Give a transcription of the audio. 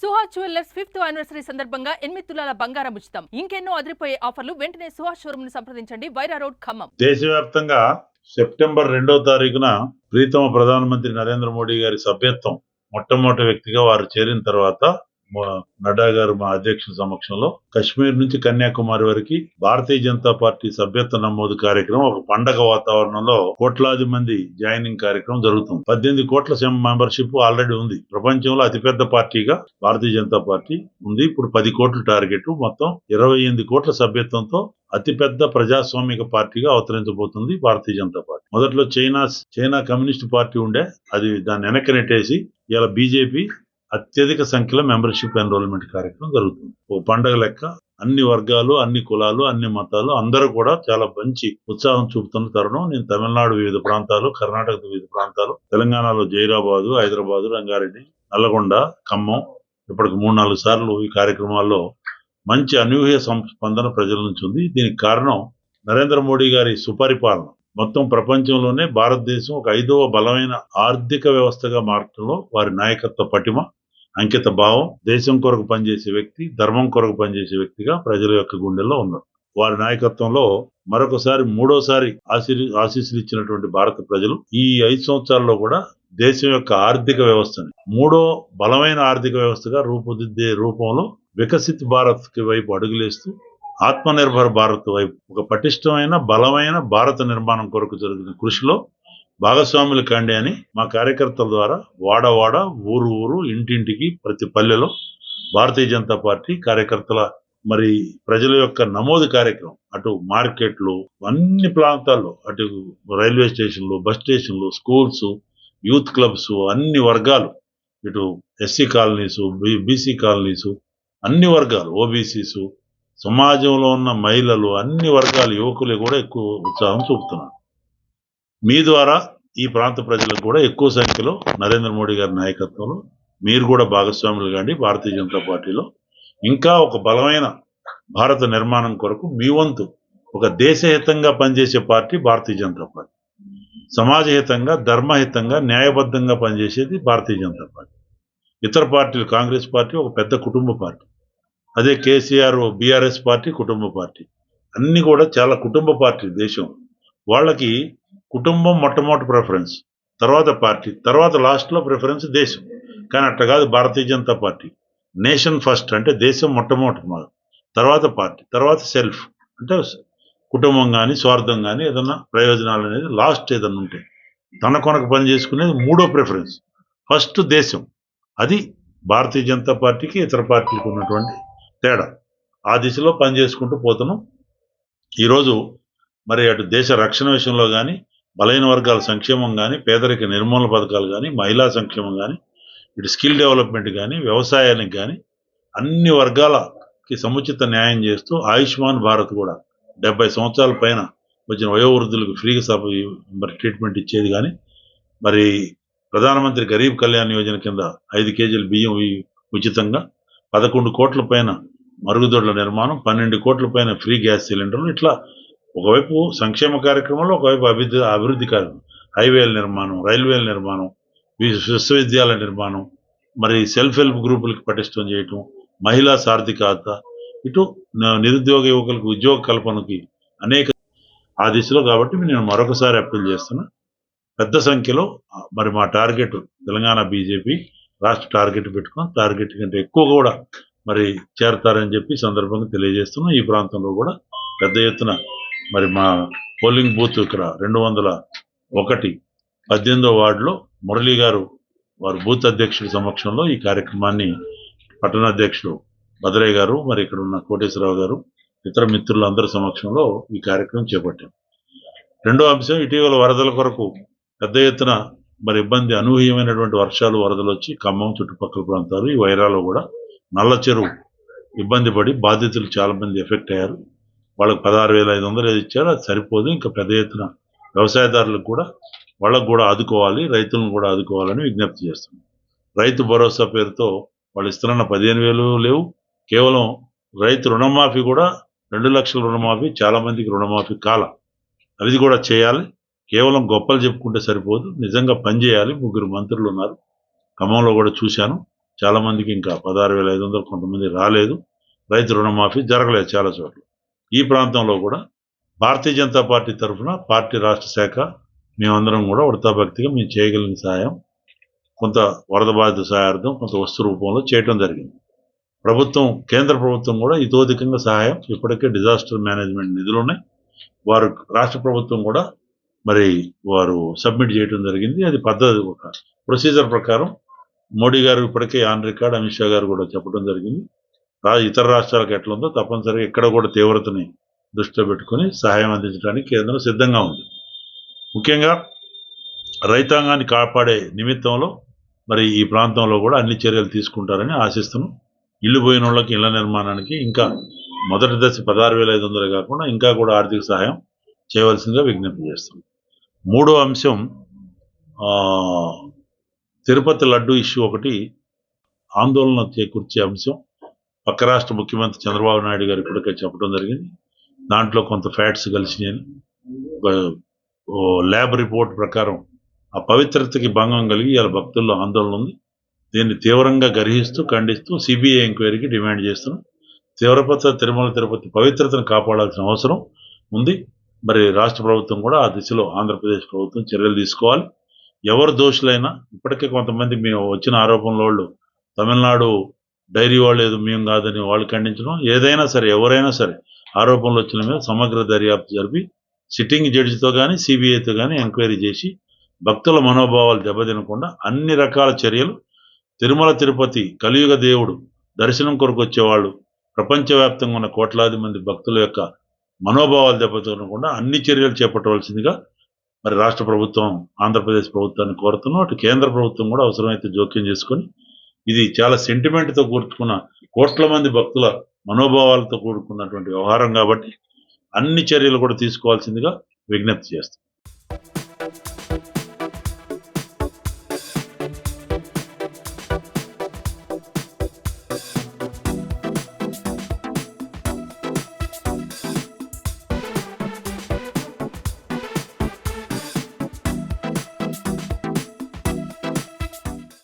Suhas jewellers 5th anniversary సందర్భంగా 8 తులాల బంగారం ఉచితం. ఇంకెన్నో అదిరిపోయే ఆఫర్లు. వెంటనే సుహాస్ షోరూమ్ ను సంప్రదించండి. వైరా రోడ్, ఖమ్మం. దేశవ్యాప్తంగా సెప్టెంబర్ 2వ తారీఖున ప్రీతమ ప్రధానమంత్రి నరేంద్ర మోడీ గారి సభ్యత్వం మొట్టమొదటి వ్యక్తిగా వారు చేరిన తర్వాత నడ్డా గారు మా అధ్యక్షుల సమక్షంలో కశ్మీర్ నుంచి కన్యాకుమారి వరకు భారతీయ జనతా పార్టీ సభ్యత్వ నమోదు కార్యక్రమం ఒక పండగ వాతావరణంలో కోట్లాది మంది జాయినింగ్ కార్యక్రమం జరుగుతుంది. 18 కోట్ల మెంబర్షిప్ ఆల్రెడీ ఉంది. ప్రపంచంలో అతిపెద్ద పార్టీగా భారతీయ జనతా పార్టీ ఉంది. ఇప్పుడు 10 కోట్ల టార్గెట్, మొత్తం 28 కోట్ల సభ్యత్వంతో అతిపెద్ద ప్రజాస్వామిక పార్టీగా అవతరించబోతుంది భారతీయ జనతా పార్టీ. మొదట్లో చైనా కమ్యూనిస్ట్ పార్టీ ఉండే, అది దాన్ని వెనక్కి నెట్టేసి ఇలా బీజేపీ అత్యధిక సంఖ్యలో మెంబర్షిప్ ఎన్రోల్మెంట్ కార్యక్రమం జరుగుతుంది. ఓ పండగ లెక్క అన్ని వర్గాలు, అన్ని కులాలు, అన్ని మతాలు అందరూ కూడా చాలా మంచి ఉత్సాహం చూపుతున్న తరుణం. నేను తమిళనాడు వివిధ ప్రాంతాలు, కర్ణాటక వివిధ ప్రాంతాలు, తెలంగాణలో జైరాబాదు, హైదరాబాదు, రంగారెడ్డి, నల్లగొండ, ఖమ్మం ఇప్పటికి 3-4 సార్లు ఈ కార్యక్రమాల్లో మంచి అనూహ్య స్పందన ప్రజల నుంచి ఉంది. దీనికి కారణం నరేంద్ర మోడీ గారి సుపరిపాలన. మొత్తం ప్రపంచంలోనే భారతదేశం ఒక 5వ బలమైన ఆర్థిక వ్యవస్థగా మార్చడంలో వారి నాయకత్వ పటిమ, అంకిత భావం, దేశం కొరకు పనిచేసే వ్యక్తి, ధర్మం కొరకు పనిచేసే వ్యక్తిగా ప్రజల యొక్క గుండెల్లో ఉన్నారు. వారి నాయకత్వంలో మరొకసారి 3వసారి ఆశీస్సులు ఇచ్చినటువంటి భారత ప్రజలు ఈ 5 సంవత్సరాల్లో కూడా దేశం యొక్క ఆర్థిక వ్యవస్థని 3వ బలమైన ఆర్థిక వ్యవస్థగా రూపుదిద్దే రూపంలో వికసిత్ భారత్ కి వైపు అడుగులేస్తూ ఆత్మనిర్భర్ భారత్ వైపు ఒక పటిష్టమైన బలమైన భారత నిర్మాణం కొరకు జరిగిన కృషిలో భాగస్వాములు కండి అని మా కార్యకర్తల ద్వారా వాడ ఊరు ఇంటింటికి ప్రతి పల్లెలో భారతీయ జనతా పార్టీ కార్యకర్తల మరి ప్రజల యొక్క నమోదు కార్యక్రమం, అటు మార్కెట్లు, అన్ని ప్రాంతాల్లో, అటు రైల్వే స్టేషన్లు, బస్ స్టేషన్లు, స్కూల్స్, యూత్ క్లబ్స్, అన్ని వర్గాలు, ఇటు ఎస్సీ కాలనీస్, బీసీ కాలనీస్, అన్ని వర్గాలు, ఓబీసీస్, సమాజంలో ఉన్న మహిళలు, అన్ని వర్గాల యువకులు కూడా ఎక్కువ ఉత్సాహం చూపుతున్నారు. మీ ద్వారా ఈ ప్రాంత ప్రజలకు కూడా ఎక్కువ సంఖ్యలో నరేంద్ర మోడీ గారి నాయకత్వంలో మీరు కూడా భాగస్వాములు కాండి. భారతీయ జనతా పార్టీలో ఇంకా ఒక బలమైన భారత నిర్మాణం కొరకు మీ వంతు ఒక దేశహితంగా పనిచేసే పార్టీ భారతీయ జనతా పార్టీ, సమాజహితంగా, ధర్మహితంగా, న్యాయబద్ధంగా పనిచేసేది భారతీయ జనతా పార్టీ. ఇతర పార్టీలు, కాంగ్రెస్ పార్టీ ఒక పెద్ద కుటుంబ పార్టీ, అదే కేసీఆర్ బీఆర్ఎస్ పార్టీ కుటుంబ పార్టీ, అన్ని కూడా చాలా కుటుంబ పార్టీ. దేశం వాళ్ళకి కుటుంబం మొట్టమొదటి ప్రిఫరెన్స్, తర్వాత పార్టీ, తర్వాత లాస్ట్లో ప్రిఫరెన్స్ దేశం. కానీ అట్లా కాదు Bharatiya Janata party. Nation first అంటే దేశం మొట్టమొదటి, తర్వాత పార్టీ, తర్వాత సెల్ఫ్ అంటే కుటుంబం కానీ, స్వార్థం కానీ, ఏదన్నా ప్రయోజనాలు అనేది లాస్ట్ ఏదన్నా ఉంటే తన కొనకు పని చేసుకునేది 3వ ప్రిఫరెన్స్. ఫస్ట్ దేశం. అది భారతీయ జనతా పార్టీకి ఇతర పార్టీలకు ఉన్నటువంటి తేడా. ఆ దిశలో పనిచేసుకుంటూ పోతున్నాం. ఈరోజు మరి అటు దేశ రక్షణ విషయంలో కానీ, బలైన వర్గాల సంక్షేమం కానీ, పేదరిక నిర్మూలన పథకాలు కానీ, మహిళా సంక్షేమం కానీ, ఇటు స్కిల్ డెవలప్మెంట్ కానీ, వ్యవసాయానికి కానీ అన్ని వర్గాలకి సముచిత న్యాయం చేస్తూ ఆయుష్మాన్ భారత్ కూడా 70 సంవత్సరాల పైన వచ్చిన వయోవృద్ధులకు ఫ్రీగా మరి ట్రీట్మెంట్ ఇచ్చేది కానీ, మరి ప్రధానమంత్రి గరీబ్ కళ్యాణ్ యోజన కింద 5 కేజీల బియ్యం ఉచితంగా, 11 కోట్ల పైన మరుగుదొడ్ల నిర్మాణం, 12 కోట్ల పైన ఫ్రీ గ్యాస్ సిలిండర్లు, ఇట్లా ఒకవైపు సంక్షేమ కార్యక్రమంలో, ఒకవైపు అభివృద్ధి కార్యక్రమం, హైవేల నిర్మాణం, రైల్వేల నిర్మాణం, విశ్వవిద్యాలయ నిర్మాణం, మరి సెల్ఫ్ హెల్ప్ గ్రూపులకి పటిష్టం చేయటం, మహిళా సాధికారత, ఇటు నిరుద్యోగ యువకులకు ఉద్యోగ కల్పనకి అనేక ఆ దిశలో. కాబట్టి నేను మరొకసారి అప్పీల్ చేస్తున్నా, పెద్ద సంఖ్యలో మరి మా టార్గెట్ తెలంగాణ బీజేపీ రాష్ట్ర టార్గెట్ పెట్టుకుని టార్గెట్ కంటే ఎక్కువ కూడా మరి చేరతారని చెప్పి సందర్భంగా తెలియజేస్తున్నాం. ఈ ప్రాంతంలో కూడా పెద్ద ఎత్తున మరి మా పోలింగ్ బూత్ ఇక్కడ 201 18వ వార్డులో మురళీ గారు వారు బూత్ అధ్యక్షుడి సమక్షంలో ఈ కార్యక్రమాన్ని పట్టణాధ్యక్షుడు భద్రయ్య గారు, మరి ఇక్కడ ఉన్న కోటేశ్వరరావు గారు, ఇతర మిత్రులందరి సమక్షంలో ఈ కార్యక్రమం చేపట్టాం. రెండో అంశం, ఇటీవల వరదల కొరకు పెద్ద ఎత్తున మరి ఇబ్బంది, అనూహ్యమైనటువంటి వర్షాలు, వరదలు వచ్చి ఖమ్మం చుట్టుపక్కల ప్రాంతాలు, ఈ వైరాలో కూడా నల్ల చెరువు ఇబ్బంది పడి బాధితులు చాలా మంది ఎఫెక్ట్ అయ్యారు. వాళ్ళకి 16,500 ఇచ్చారు, అది సరిపోదు. ఇంకా పెద్ద ఎత్తున వ్యవసాయదారులకు కూడా వాళ్ళకు కూడా ఆదుకోవాలి, రైతులను కూడా ఆదుకోవాలని విజ్ఞప్తి చేస్తున్నాం. రైతు భరోసా పేరుతో వాళ్ళు ఇస్తున్న 15,000 లేవు. కేవలం రైతు రుణమాఫీ కూడా 2 లక్షల రుణమాఫీ, చాలా మందికి రుణమాఫీ అది కూడా చేయాలి. కేవలం గొప్పలు చెప్పుకుంటే సరిపోదు, నిజంగా పనిచేయాలి. 3 మంత్రులు ఉన్నారు, ఖమ్మంలో కూడా చూశాను. చాలా మందికి ఇంకా 16,500 కొంతమంది రాలేదు. రైతు రుణమాఫీ జరగలేదు చాలా చోట్ల. ఈ ప్రాంతంలో కూడా భారతీయ జనతా పార్టీ తరఫున పార్టీ రాష్ట్ర శాఖ మేమందరం కూడా ఉడతా భక్తిగా మేము చేయగలిగిన సహాయం కొంత వరద బాధిత సహాయార్థం కొంత వస్తు రూపంలో చేయటం జరిగింది. ప్రభుత్వం, కేంద్ర ప్రభుత్వం కూడా ఇతోధికంగా సహాయం ఇప్పటికే డిజాస్టర్ మేనేజ్మెంట్ నిధులు ఉన్నాయి. వారు రాష్ట్ర ప్రభుత్వం కూడా మరి వారు సబ్మిట్ చేయడం జరిగింది. అది పద్ధతి, ఒక ప్రొసీజర్ ప్రకారం మోడీ గారు ఇప్పటికే ఆన్ రికార్డ్, అమిత్ షా గారు కూడా చెప్పడం జరిగింది. ఇతర రాష్ట్రాలకు ఎట్లా ఉందో తప్పనిసరిగా ఇక్కడ కూడా తీవ్రతని దృష్టిలో పెట్టుకుని సహాయం అందించడానికి కేంద్రం సిద్ధంగా ఉంది. ముఖ్యంగా రైతాంగాన్ని కాపాడే నిమిత్తంలో మరి ఈ ప్రాంతంలో కూడా అన్ని చర్యలు తీసుకుంటారని ఆశిస్తున్నాం. ఇల్లు పోయిన వాళ్ళకి ఇళ్ల నిర్మాణానికి ఇంకా మొదటి దశ 16,500 కాకుండా ఇంకా కూడా ఆర్థిక సహాయం చేయవలసిందిగా విజ్ఞప్తి చేస్తున్నాం. మూడో అంశం, తిరుపతి లడ్డు ఇష్యూ ఒకటి ఆందోళన చేకూర్చే అంశం. పక్క రాష్ట్ర ముఖ్యమంత్రి చంద్రబాబు నాయుడు గారు ఇప్పటికే చెప్పడం జరిగింది. దాంట్లో కొంత ఫ్యాట్స్ కలిసినాయని, ల్యాబ్ రిపోర్ట్ ప్రకారం ఆ పవిత్రతకి భంగం కలిగి ఇలా భక్తుల్లో ఆందోళన ఉంది. దీన్ని తీవ్రంగా గర్హిస్తూ, ఖండిస్తూ సిబిఐ ఎంక్వైరీకి డిమాండ్ చేస్తున్నాం. తిరుమల తిరుపతి పవిత్రతను కాపాడాల్సిన అవసరం ఉంది. మరి రాష్ట్ర ప్రభుత్వం కూడా ఆ దిశలో ఆంధ్రప్రదేశ్ ప్రభుత్వం చర్యలు తీసుకోవాలి. ఎవరు దోషులైనా, ఇప్పటికే కొంతమంది మేము వచ్చిన ఆరోపణల వాళ్ళు తమిళనాడు డైరీ వాళ్ళు ఏదో మేము కాదని వాళ్ళు ఖండించడం, ఏదైనా సరే ఎవరైనా సరే ఆరోపణలు వచ్చిన మీద సమగ్ర దర్యాప్తు జరిపి సిట్టింగ్ జడ్జితో కానీ సిబిఐతో కానీ ఎంక్వైరీ చేసి భక్తుల మనోభావాలు దెబ్బతినకుండా అన్ని రకాల చర్యలు, తిరుమల తిరుపతి కలియుగ దేవుడు దర్శనం కొరకు వచ్చేవాళ్ళు, ప్రపంచవ్యాప్తంగా ఉన్న కోట్లాది మంది భక్తుల యొక్క మనోభావాలు దెబ్బతినకుండా అన్ని చర్యలు చేపట్టవలసిందిగా మరి రాష్ట్ర ప్రభుత్వం, ఆంధ్రప్రదేశ్ ప్రభుత్వాన్ని కోరుతున్నాం. అటు కేంద్ర ప్రభుత్వం కూడా అవసరమైతే జోక్యం చేసుకొని, ఇది చాలా సెంటిమెంట్తో కూర్చుకున్న కోట్ల మంది భక్తుల మనోభావాలతో కూడుకున్నటువంటి వ్యవహారం కాబట్టి అన్ని చర్యలు కూడా తీసుకోవాల్సిందిగా విజ్ఞప్తి చేస్తాం.